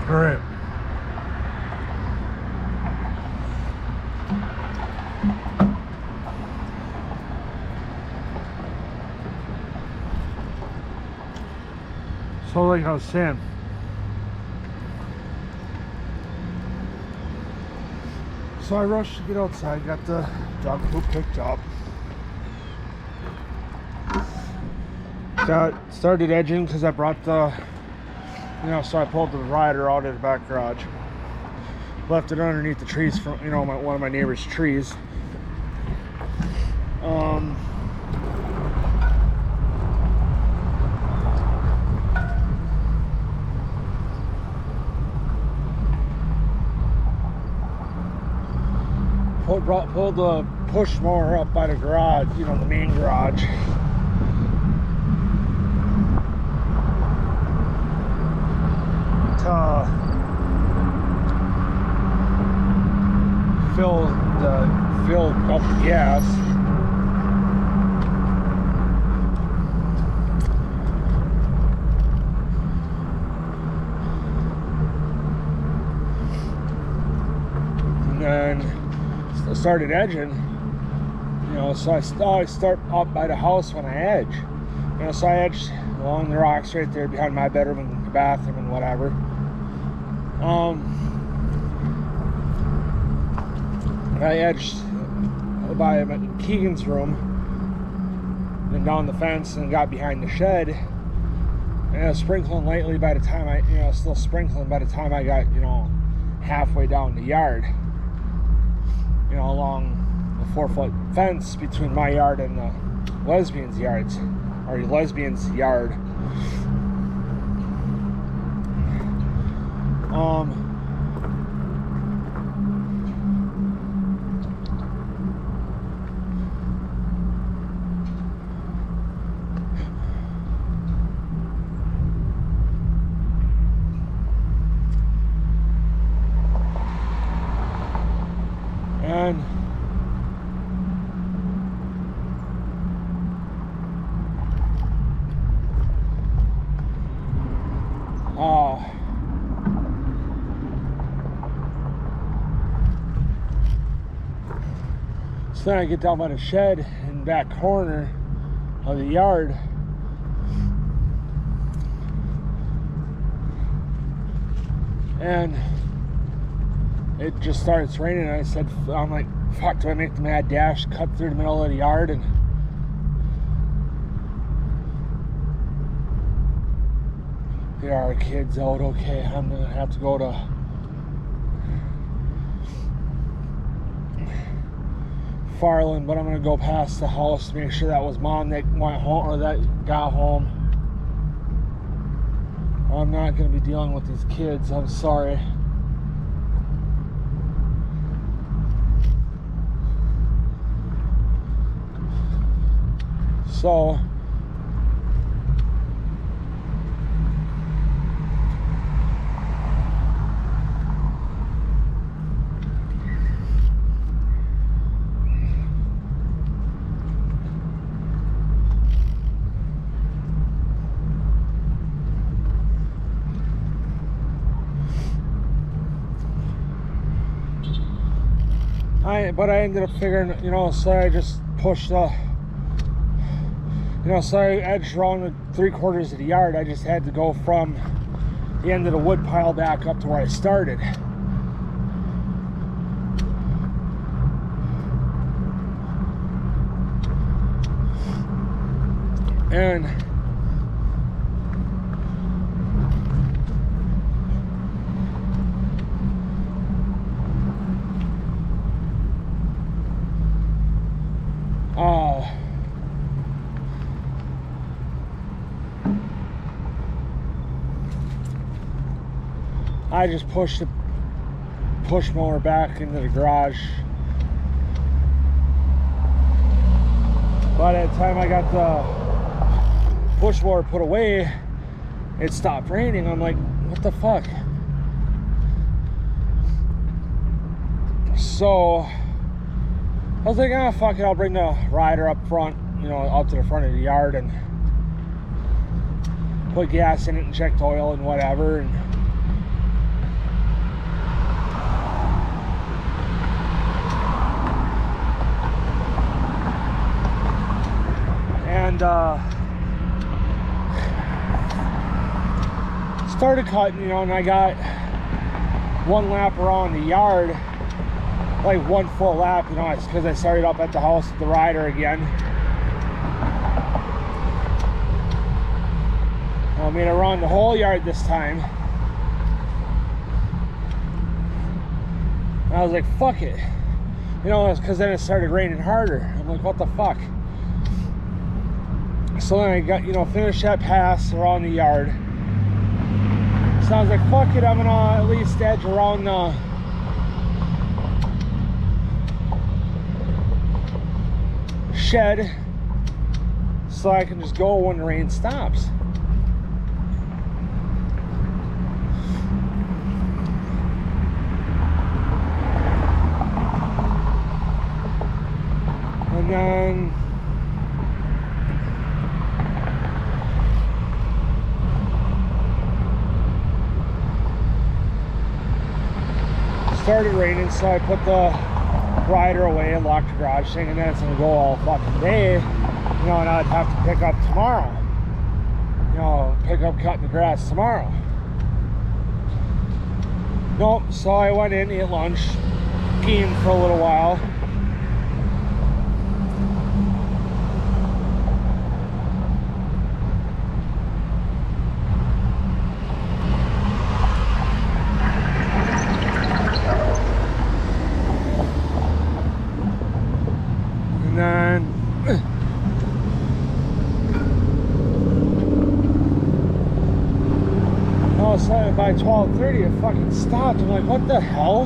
All right. So like I was saying, so I rushed to get outside, got the dog poop picked up. Started edging because I brought the, so I pulled the rider out of the back garage. Left it underneath the trees from, one of my neighbor's trees. Pulled the push mower up by the garage, the main garage. To fill up the gas. And then I started edging, so I start up by the house when I edge. So I edged along the rocks right there behind my bedroom and the bathroom and whatever. I edged by Keegan's room and down the fence and got behind the shed. And I was sprinkling lightly by the time still sprinkling by the time I got, halfway down the yard. Along the 4-foot fence between my yard and the lesbian's yard. And so then I get down by the shed in the back corner of the yard. And it just starts raining, and I'm like, fuck, do I make the mad dash, cut through the middle of the yard? And there are kids out. Okay, I'm gonna have to go to Farland, but I'm gonna go past the house to make sure that was mom that went home or that got home. I'm not gonna be dealing with these kids, I'm sorry. So I ended up figuring, so I just pushed the, so I edged around the 3/4 of the yard. I just had to go from the end of the wood pile back up to where I started. And I just pushed the push mower back into the garage. By the time I got the push mower put away, it stopped raining. I'm like, what the fuck? So I was like, ah, fuck it, I'll bring the rider up front, up to the front of the yard and put gas in it and check the oil and whatever. And and started cutting, you know, and I got one lap around the yard, like 1 full lap, you know, because I started up at the house with the rider again. I mean, I ran the whole yard this time. And I was like, fuck it. You know, because then it started raining harder. I'm like, what the fuck? So then I got, you know, finished that pass around the yard. So I was like, fuck it, I'm gonna at least edge around the shed so I can just go when the rain stops. And then started raining, so I put the rider away and locked the garage, thinking that it's gonna go all fucking day, you know, and I'd have to pick up tomorrow, you know, pick up cutting the grass tomorrow. Nope. So I went in, ate lunch, skiing for a little while. And then all of a sudden by 12:30 it fucking stopped. I'm like, what the hell?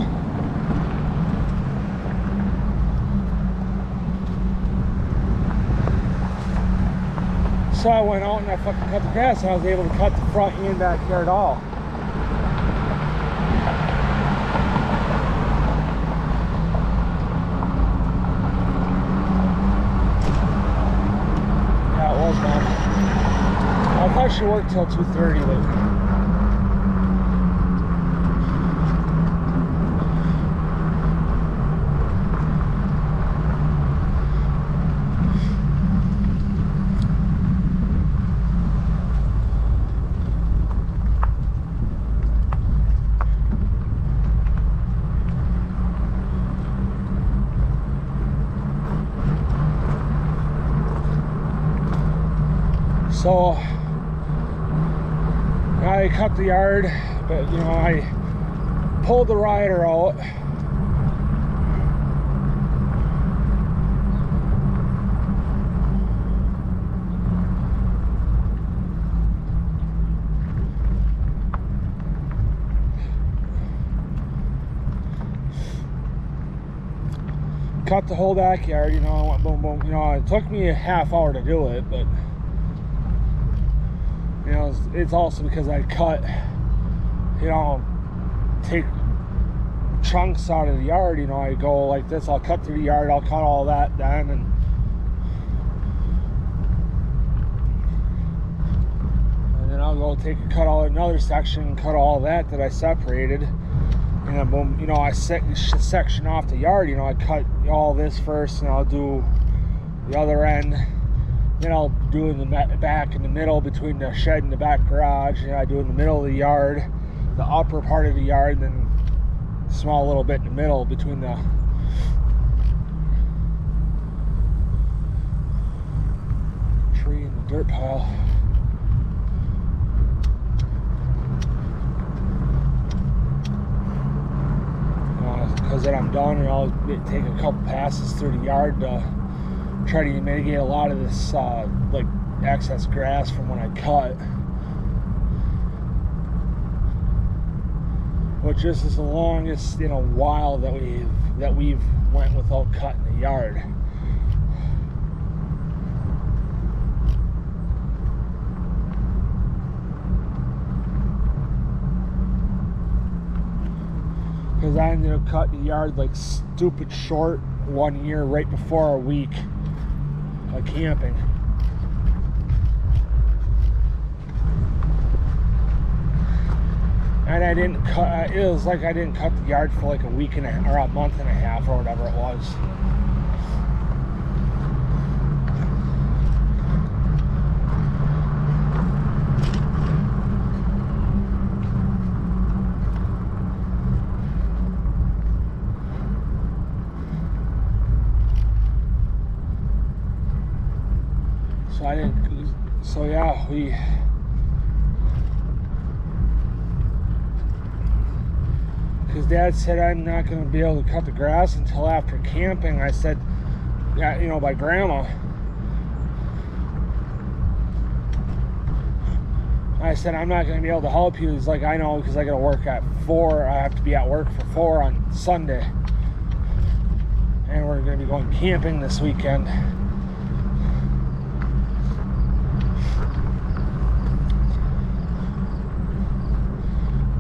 So I went out and I fucking cut the grass, and I was able to cut the front and backyard all. I thought she worked till 2:30 later. So I cut the yard, but you know, I pulled the rider out. Cut the whole backyard, you know, I went boom, boom. You know, it took me a half hour to do it, but you know, it's also because I cut, you know, take chunks out of the yard. You know, I go like this, I'll cut through the yard, I'll cut all that then, and then I'll go cut out another section, cut all that I separated, and then boom, you know, I section off the yard. You know, I cut all this first, and I'll do the other end. Then I'll do in the back, in the middle between the shed and the back garage. And I do in the middle of the yard, the upper part of the yard, and then a small little bit in the middle between the tree and the dirt pile. Because then I'm done, and I'll take a couple passes through the yard to try to mitigate a lot of this like excess grass from when I cut, which this is the longest in a while that we've went without cutting the yard. Because I ended up cutting the yard like stupid short one year right before a week of camping. And I didn't cut, it was like I didn't cut the yard for like a week and or a month and a half or whatever it was. So I didn't. So yeah, because Dad said I'm not going to be able to cut the grass until after camping. I said, yeah, you know, by Grandma. I said, I'm not going to be able to help you. He's like, I know, because I got to work at 4. I have to be at work for 4 on Sunday. And we're going to be going camping this weekend.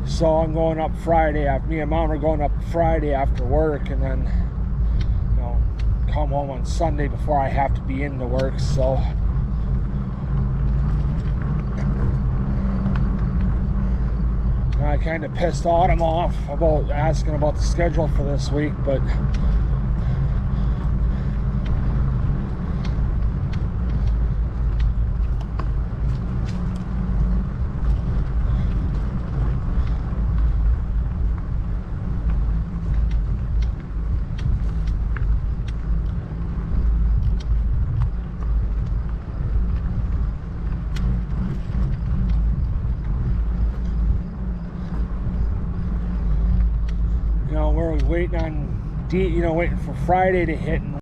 So I'm going up Friday. Me and Mom are going up Friday after work, and then, you know, come home on Sunday before I have to be into work. So I kind of pissed Autumn off about asking about the schedule for this week, but we're waiting on waiting for Friday to hit, and